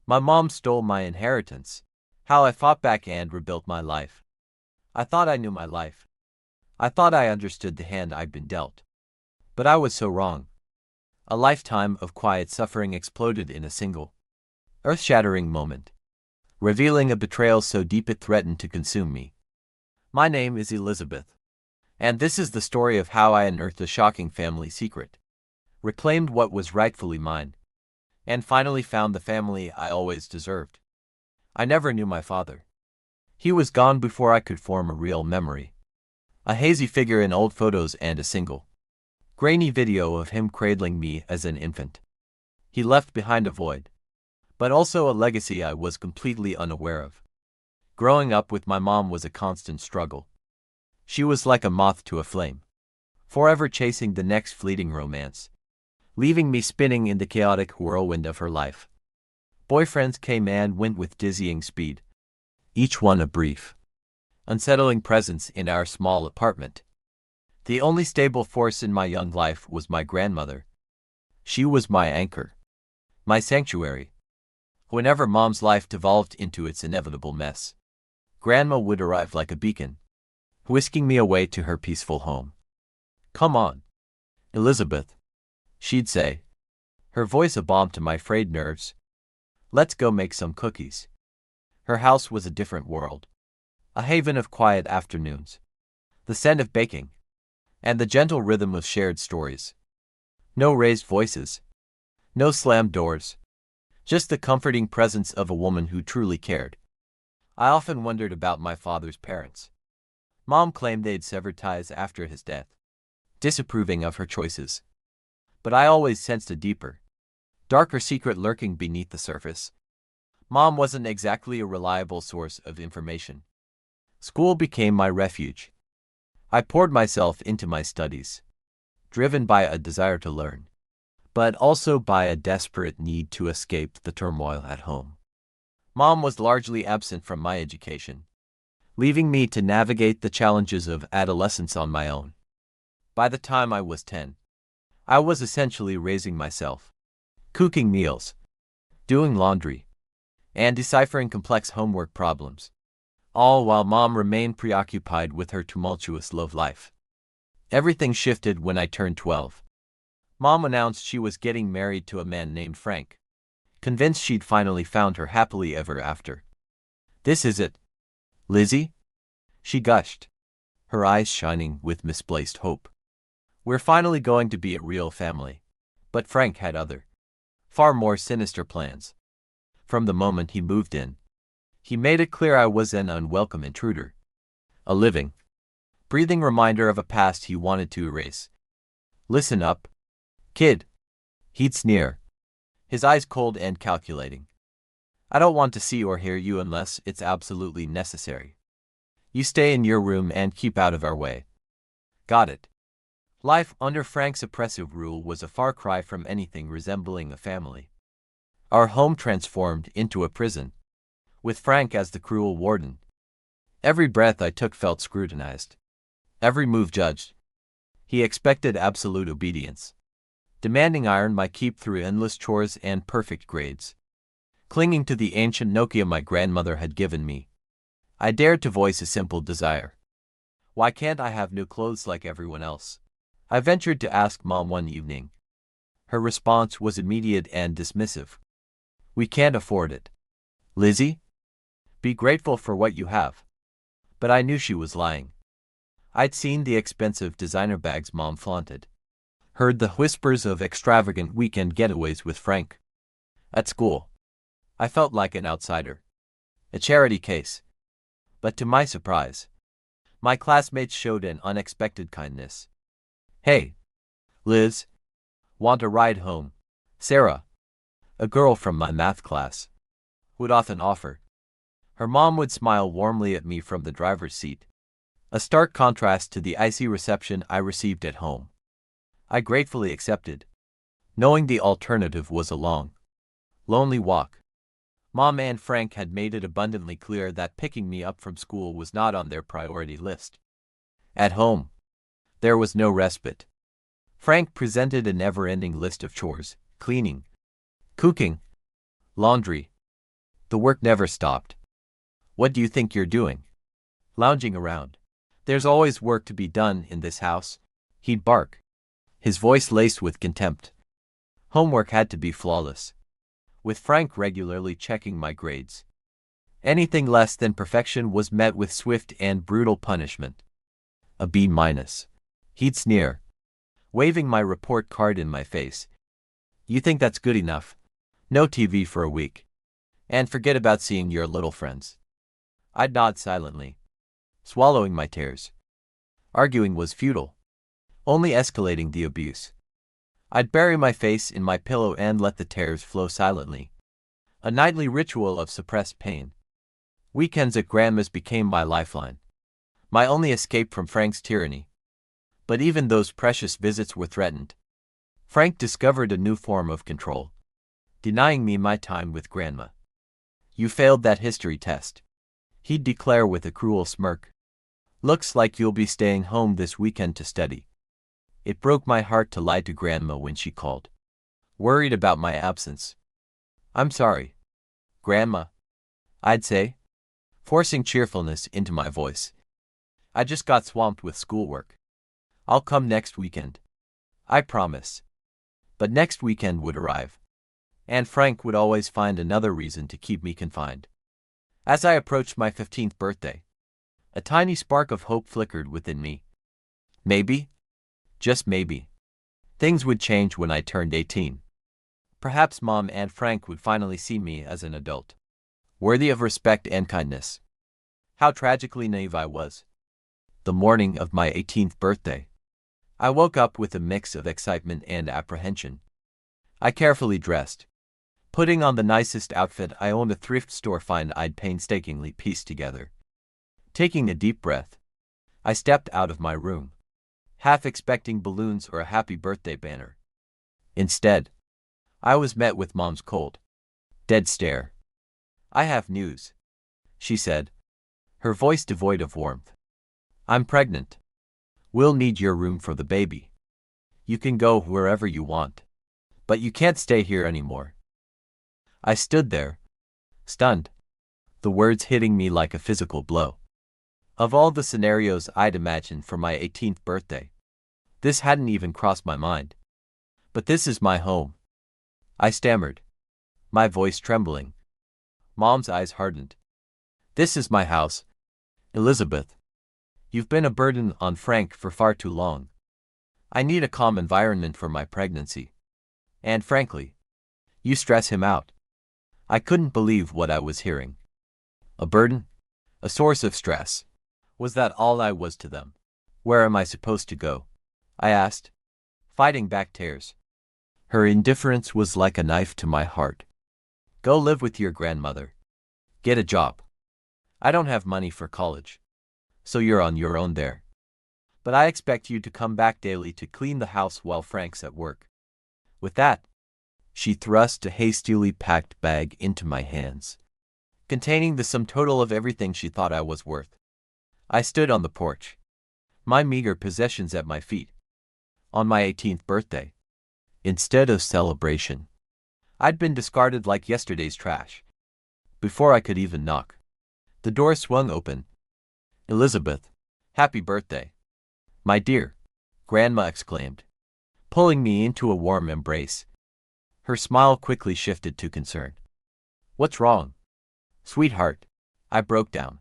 My mom stole my inheritance. How I fought back and rebuilt my life. I thought I knew my life. I thought I understood the hand I'd been dealt. But I was so wrong. A lifetime of quiet suffering exploded in a single, earth-shattering moment, revealing a betrayal so deep it threatened to consume me. My name is Elizabeth, and this is the story of how I unearthed a shocking family secret, reclaimed what was rightfully mine, and finally found the family I always deserved. I never knew my father. He was gone before I could form a real memory. A hazy figure in old photos and a single, grainy video of him cradling me as an infant. He left behind a void, but also a legacy I was completely unaware of. Growing up with my mom was a constant struggle. She was like a moth to a flame, forever chasing the next fleeting romance, leaving me spinning in the chaotic whirlwind of her life. Boyfriends came and went with dizzying speed, each one a brief, unsettling presence in our small apartment. The only stable force in my young life was my grandmother. She was my anchor, my sanctuary. Whenever Mom's life devolved into its inevitable mess, Grandma would arrive like a beacon, whisking me away to her peaceful home. "Come on, Elizabeth," she'd say, her voice a balm to my frayed nerves. "Let's go make some cookies." Her house was a different world, a haven of quiet afternoons, the scent of baking, and the gentle rhythm of shared stories. No raised voices, no slammed doors, just the comforting presence of a woman who truly cared. I often wondered about my father's parents. Mom claimed they'd severed ties after his death, disapproving of her choices. But I always sensed a deeper, darker secret lurking beneath the surface. Mom wasn't exactly a reliable source of information. School became my refuge. I poured myself into my studies, driven by a desire to learn, but also by a desperate need to escape the turmoil at home. Mom was largely absent from my education, leaving me to navigate the challenges of adolescence on my own. By the time I was 10, I was essentially raising myself, cooking meals, doing laundry, and deciphering complex homework problems, all while Mom remained preoccupied with her tumultuous love life. Everything shifted when I turned 12. Mom announced she was getting married to a man named Frank, convinced she'd finally found her happily ever after. "This is it, Lizzie," she gushed, her eyes shining with misplaced hope. "We're finally going to be a real family." But Frank had other, far more sinister plans. From the moment he moved in, he made it clear I was an unwelcome intruder, a living, breathing reminder of a past he wanted to erase. "Listen up, kid," he'd sneer, his eyes cold and calculating. "I don't want to see or hear you unless it's absolutely necessary. You stay in your room and keep out of our way. Got it?" Life under Frank's oppressive rule was a far cry from anything resembling a family. Our home transformed into a prison, with Frank as the cruel warden. Every breath I took felt scrutinized, every move judged. He expected absolute obedience, demanding I earn my keep through endless chores and perfect grades. Clinging to the ancient Nokia my grandmother had given me, I dared to voice a simple desire. "Why can't I have new clothes like everyone else?" I ventured to ask Mom one evening. Her response was immediate and dismissive. "We can't afford it, Lizzie. Be grateful for what you have." But I knew she was lying. I'd seen the expensive designer bags Mom flaunted, heard the whispers of extravagant weekend getaways with Frank. At school, I felt like an outsider, a charity case. But to my surprise, my classmates showed an unexpected kindness. "Hey, Liz, want a ride home?" Sarah, a girl from my math class, would often offer. Her mom would smile warmly at me from the driver's seat, a stark contrast to the icy reception I received at home. I gratefully accepted, knowing the alternative was a long, lonely walk. Mom and Frank had made it abundantly clear that picking me up from school was not on their priority list. At home, there was no respite. Frank presented a never-ending list of chores: cleaning, cooking, laundry, The work never stopped. What do you think you're doing? Lounging around. There's always work to be done in this house, he'd bark, his voice laced with contempt. Homework had to be flawless, with Frank regularly checking my grades. Anything less than perfection was met with swift and brutal punishment. A B minus. He'd sneer, waving my report card in my face. You think that's good enough? No TV for a week. And forget about seeing your little friends. I'd nod silently, swallowing my tears. Arguing was futile, only escalating the abuse. I'd bury my face in my pillow and let the tears flow silently. A nightly ritual of suppressed pain. Weekends at Grandma's became my lifeline, my only escape from Frank's tyranny. But even those precious visits were threatened. Frank discovered a new form of control, denying me my time with Grandma. You failed that history test, he'd declare with a cruel smirk. Looks like you'll be staying home this weekend to study. It broke my heart to lie to Grandma when she called, worried about my absence. I'm sorry, Grandma, I'd say, forcing cheerfulness into my voice. I just got swamped with schoolwork. I'll come next weekend. I promise. But next weekend would arrive, and Frank would always find another reason to keep me confined. As I approached my 15th birthday, a tiny spark of hope flickered within me. Maybe, just maybe, things would change when I turned 18. Perhaps Mom and Frank would finally see me as an adult, worthy of respect and kindness. How tragically naive I was. The morning of my 18th birthday, I woke up with a mix of excitement and apprehension. I carefully dressed, putting on the nicest outfit I owned a thrift store find I'd painstakingly pieced together. Taking a deep breath, I stepped out of my room, half expecting balloons or a happy birthday banner. Instead, I was met with Mom's cold, dead stare. I have news, she said, her voice devoid of warmth. I'm pregnant. We'll need your room for the baby. You can go wherever you want, but you can't stay here anymore. I stood there, stunned, the words hitting me like a physical blow. Of all the scenarios I'd imagined for my 18th birthday, this hadn't even crossed my mind. But this is my home, I stammered, my voice trembling. Mom's eyes hardened. This is my house, Elizabeth. You've been a burden on Frank for far too long. I need a calm environment for my pregnancy. And frankly, you stress him out. I couldn't believe what I was hearing. A burden? A source of stress? Was that all I was to them? Where am I supposed to go? I asked, fighting back tears. Her indifference was like a knife to my heart. Go live with your grandmother. Get a job. I don't have money for college, so you're on your own there. But I expect you to come back daily to clean the house while Frank's at work. With that, she thrust a hastily packed bag into my hands, containing the sum total of everything she thought I was worth. I stood on the porch, my meager possessions at my feet. On my 18th birthday, instead of celebration, I'd been discarded like yesterday's trash. Before I could even knock, the door swung open. Elizabeth, happy birthday. My dear, Grandma exclaimed, pulling me into a warm embrace. Her smile quickly shifted to concern. What's wrong? Sweetheart, I broke down,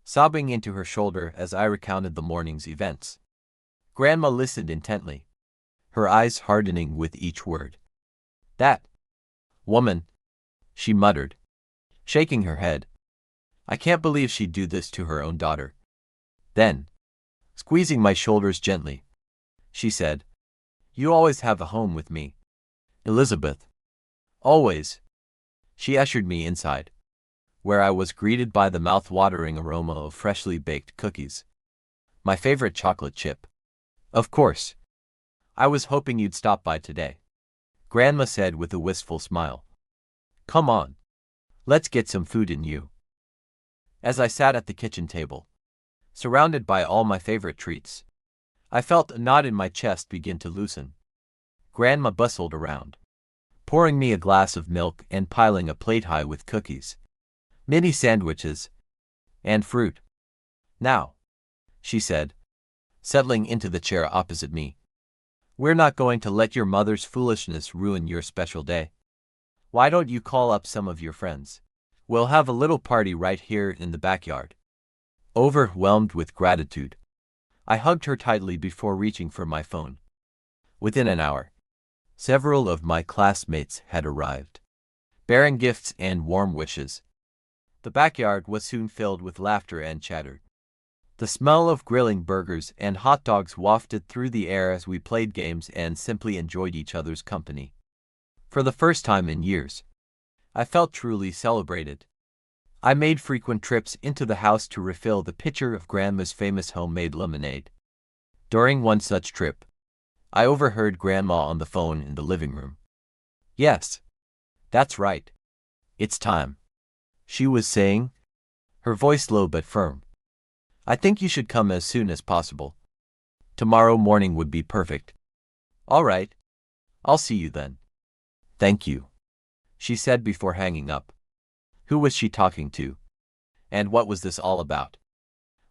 sobbing into her shoulder as I recounted the morning's events. Grandma listened intently, her eyes hardening with each word. That woman, she muttered, shaking her head. I can't believe she'd do this to her own daughter. Then, squeezing my shoulders gently, she said, You always have a home with me, Elizabeth. Always. She ushered me inside, where I was greeted by the mouth-watering aroma of freshly baked cookies, my favorite chocolate chip. Of course. I was hoping you'd stop by today, Grandma said with a wistful smile. Come on. Let's get some food in you. As I sat at the kitchen table, surrounded by all my favorite treats, I felt a knot in my chest begin to loosen. Grandma bustled around, pouring me a glass of milk and piling a plate high with cookies. mini sandwiches, and fruit. Now, she said, settling into the chair opposite me. We're not going to let your mother's foolishness ruin your special day. Why don't you call up some of your friends? We'll have a little party right here in the backyard. Overwhelmed with gratitude, I hugged her tightly before reaching for my phone. Within an hour, several of my classmates had arrived, bearing gifts and warm wishes. The backyard was soon filled with laughter and chatter. The smell of grilling burgers and hot dogs wafted through the air as we played games and simply enjoyed each other's company. For the first time in years, I felt truly celebrated. I made frequent trips into the house to refill the pitcher of Grandma's famous homemade lemonade. During one such trip, I overheard Grandma on the phone in the living room. "Yes, that's right. It's time," she was saying, her voice low but firm. "I think you should come as soon as possible. Tomorrow morning would be perfect." "All right. I'll see you then." "Thank you," she said before hanging up. Who was she talking to? And what was this all about?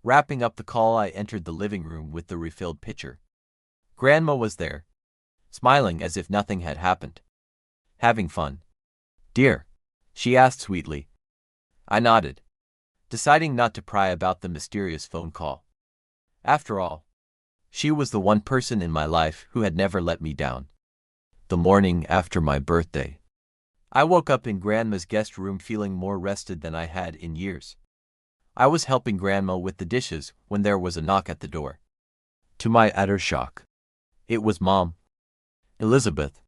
Wrapping up the call, I entered the living room with the refilled pitcher. Grandma was there, smiling as if nothing had happened. "Having fun, dear?" she asked sweetly. I nodded, deciding not to pry about the mysterious phone call. After all, she was the one person in my life who had never let me down. The morning after my birthday, I woke up in Grandma's guest room feeling more rested than I had in years. I was helping Grandma with the dishes when there was a knock at the door. To my utter shock, it was Mom. "Elizabeth,"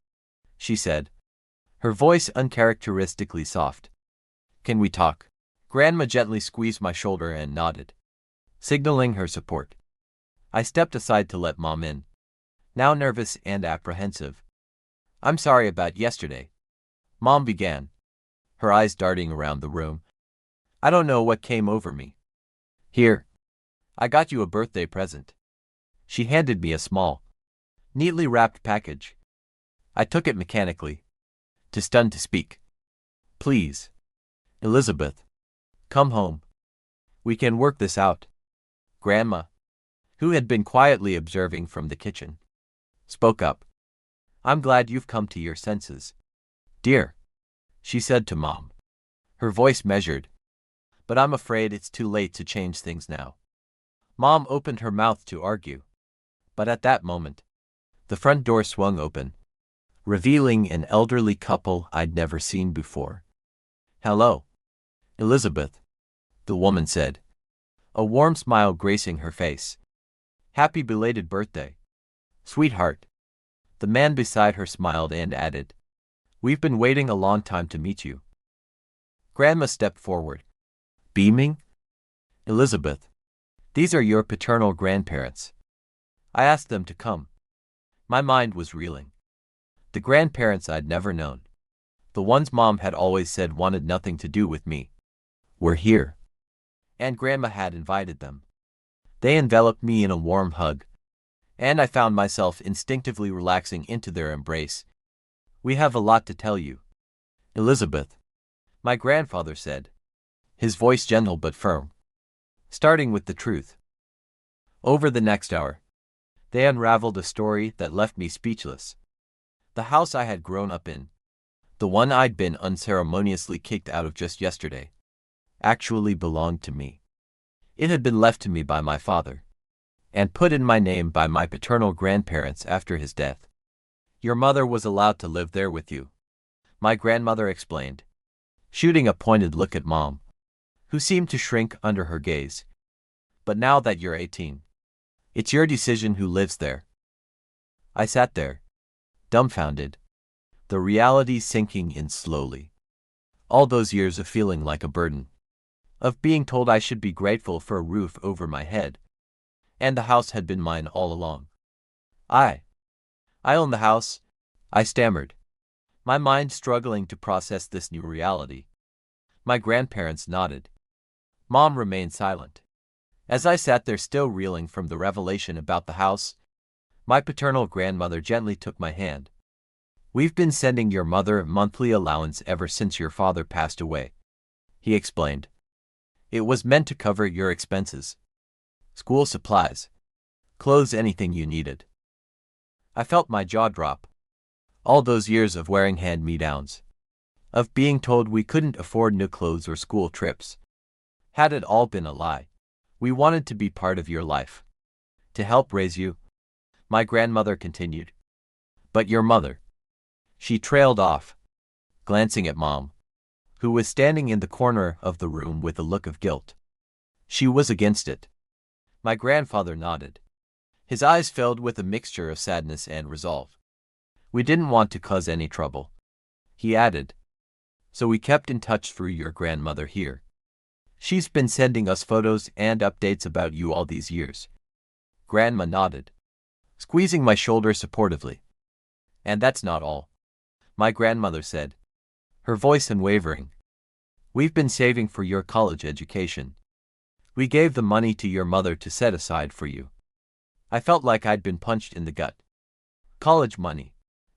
she said, her voice uncharacteristically soft. "Can we talk?" Grandma gently squeezed my shoulder and nodded, signaling her support. I stepped aside to let Mom in, now nervous and apprehensive. "I'm sorry about yesterday," Mom began, her eyes darting around the room. "I don't know what came over me. Here, I got you a birthday present." She handed me a small, neatly wrapped package. I took it mechanically, too stunned to speak. "Please, Elizabeth, come home. We can work this out." Grandma, who had been quietly observing from the kitchen, spoke up. "I'm glad you've come to your senses, dear," she said to Mom, her voice measured. "But I'm afraid it's too late to change things now." Mom opened her mouth to argue, but at that moment, the front door swung open, revealing an elderly couple I'd never seen before. "Hello, Elizabeth," the woman said, a warm smile gracing her face. "Happy belated birthday, sweetheart." The man beside her smiled and added, "We've been waiting a long time to meet you." Grandma stepped forward, beaming. "Elizabeth, these are your paternal grandparents. I asked them to come." My mind was reeling. The grandparents I'd never known, the ones Mom had always said wanted nothing to do with me, were here. And Grandma had invited them. They enveloped me in a warm hug, and I found myself instinctively relaxing into their embrace. "We have a lot to tell you, Elizabeth," my grandfather said, his voice gentle but firm, starting with the truth. Over the next hour, they unraveled a story that left me speechless. The house I had grown up in, the one I'd been unceremoniously kicked out of just yesterday, actually belonged to me. It had been left to me by my father, and put in my name by my paternal grandparents after his death. "Your mother was allowed to live there with you," my grandmother explained, shooting a pointed look at Mom, who seemed to shrink under her gaze. "But now that you're 18, it's your decision who lives there." I sat there, dumbfounded, the reality sinking in slowly. All those years of feeling like a burden, of being told I should be grateful for a roof over my head, and the house had been mine all along. I own the house," I stammered, my mind struggling to process this new reality. My grandparents nodded. Mom remained silent. As I sat there still reeling from the revelation about the house, my paternal grandmother gently took my hand. "We've been sending your mother a monthly allowance ever since your father passed away," he explained. It was meant to cover your expenses. School supplies. Clothes, anything you needed. I felt my jaw drop. All those years of wearing hand-me-downs. Of being told we couldn't afford new clothes or school trips. Had it all been a lie? We wanted to be part of your life. To help raise you. My grandmother continued. But your mother. She trailed off, glancing at Mom, who was standing in the corner of the room with a look of guilt. She was against it. My grandfather nodded. His eyes filled with a mixture of sadness and resolve. We didn't want to cause any trouble, he added. So we kept in touch through your grandmother here. She's been sending us photos and updates about you all these years. Grandma nodded, squeezing my shoulder supportively. And that's not all, my grandmother said, her voice unwavering. We've been saving for your college education. We gave the money to your mother to set aside for you. I felt like I'd been punched in the gut. College money.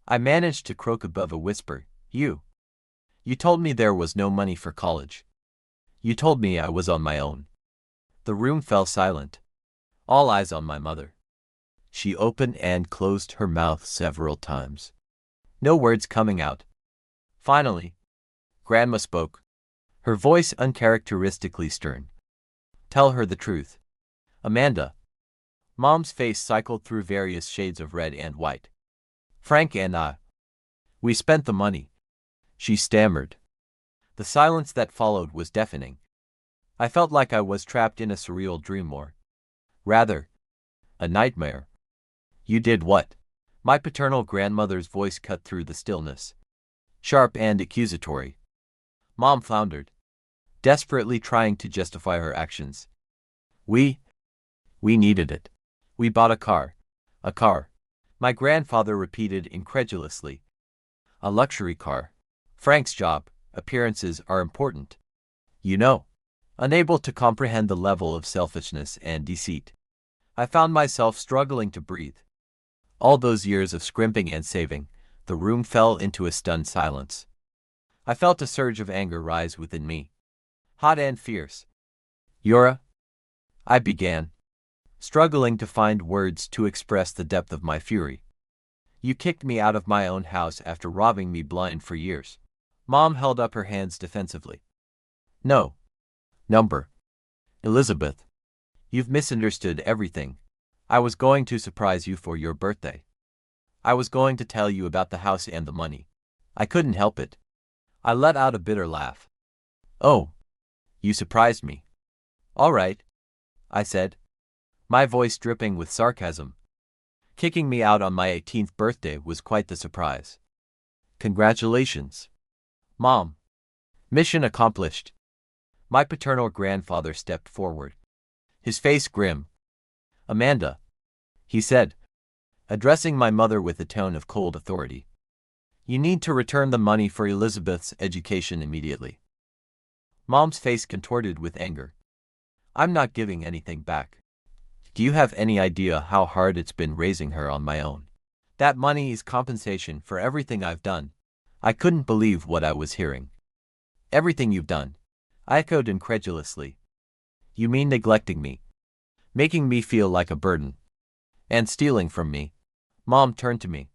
I managed to croak above a whisper. You told me there was no money for college. You told me I was on my own. The room fell silent. All eyes on my mother. She opened and closed her mouth several times. No words coming out. Finally, Grandma spoke, her voice uncharacteristically stern. Tell her the truth. Amanda. Mom's face cycled through various shades of red and white. Frank and I. We spent the money. She stammered. The silence that followed was deafening. I felt like I was trapped in a surreal dream or, rather, a nightmare. You did what? My paternal grandmother's voice cut through the stillness, sharp and accusatory. Mom floundered, desperately trying to justify her actions. We needed it. We bought a car. A car. My grandfather repeated incredulously. A luxury car. Frank's job. Appearances are important. You know. Unable to comprehend the level of selfishness and deceit, I found myself struggling to breathe. All those years of scrimping and saving, the room fell into a stunned silence. I felt a surge of anger rise within me. Hot and fierce. Yura, I began, struggling to find words to express the depth of my fury. You kicked me out of my own house after robbing me blind for years. Mom held up her hands defensively. No. Number. Elizabeth. You've misunderstood everything. I was going to surprise you for your birthday. I was going to tell you about the house and the money. I couldn't help it. I let out a bitter laugh. Oh. You surprised me. All right, I said, my voice dripping with sarcasm. Kicking me out on my 18th birthday was quite the surprise. Congratulations, Mom. Mission accomplished. My paternal grandfather stepped forward, his face grim. Amanda, he said, addressing my mother with a tone of cold authority. You need to return the money for Elizabeth's education immediately. Mom's face contorted with anger. I'm not giving anything back. Do you have any idea how hard it's been raising her on my own? That money is compensation for everything I've done. I couldn't believe what I was hearing. Everything you've done, I echoed incredulously. You mean neglecting me, making me feel like a burden, and stealing from me? Mom turned to me,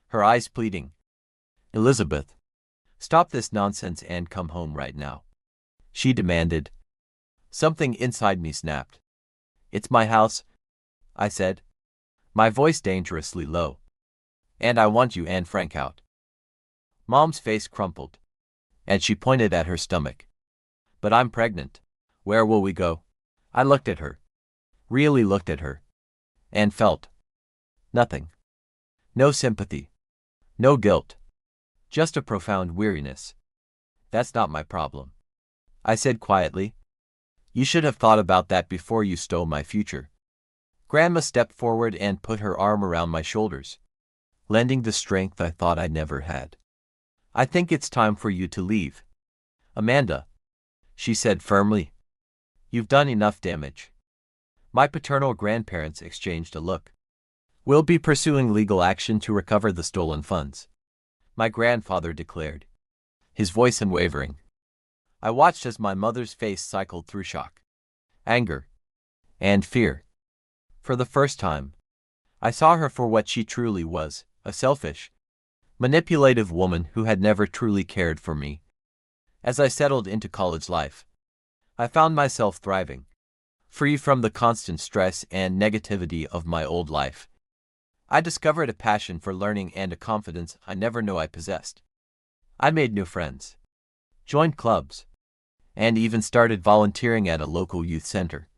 her eyes pleading. Elizabeth, stop this nonsense and come home right now, she demanded. Something inside me snapped. It's my house, I said, my voice dangerously low. And I want you and Frank out. Mom's face crumpled, and she pointed at her stomach. But I'm pregnant. Where will we go? I looked at her, really looked at her, and felt nothing. No sympathy, no guilt, just a profound weariness. That's not my problem, I said quietly. You should have thought about that before you stole my future. Grandma stepped forward and put her arm around my shoulders, lending the strength I thought I'd never had. I think it's time for you to leave. Amanda, she said firmly. You've done enough damage. My paternal grandparents exchanged a look. We'll be pursuing legal action to recover the stolen funds, my grandfather declared, his voice unwavering. I watched as my mother's face cycled through shock, anger, and fear. For the first time, I saw her for what she truly was, a selfish, manipulative woman who had never truly cared for me. As I settled into college life, I found myself thriving, free from the constant stress and negativity of my old life. I discovered a passion for learning and a confidence I never knew I possessed. I made new friends, joined clubs, and even started volunteering at a local youth center,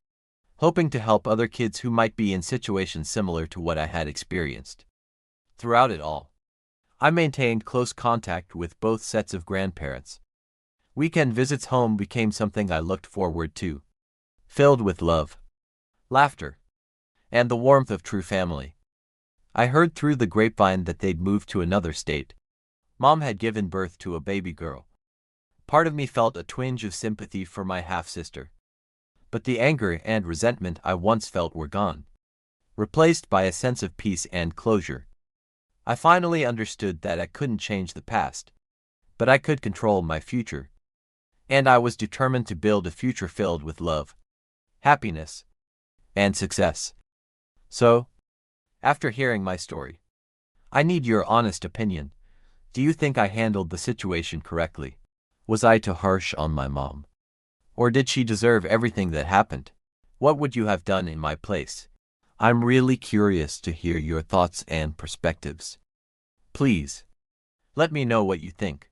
hoping to help other kids who might be in situations similar to what I had experienced. Throughout it all, I maintained close contact with both sets of grandparents. Weekend visits home became something I looked forward to, filled with love, laughter, and the warmth of true family. I heard through the grapevine that they'd moved to another state. Mom had given birth to a baby girl. Part of me felt a twinge of sympathy for my half-sister. But the anger and resentment I once felt were gone, replaced by a sense of peace and closure. I finally understood that I couldn't change the past, but I could control my future. And I was determined to build a future filled with love, happiness, and success. So, after hearing my story, I need your honest opinion. Do you think I handled the situation correctly? Was I too harsh on my mom? Or did she deserve everything that happened? What would you have done in my place? I'm really curious to hear your thoughts and perspectives. Please, let me know what you think.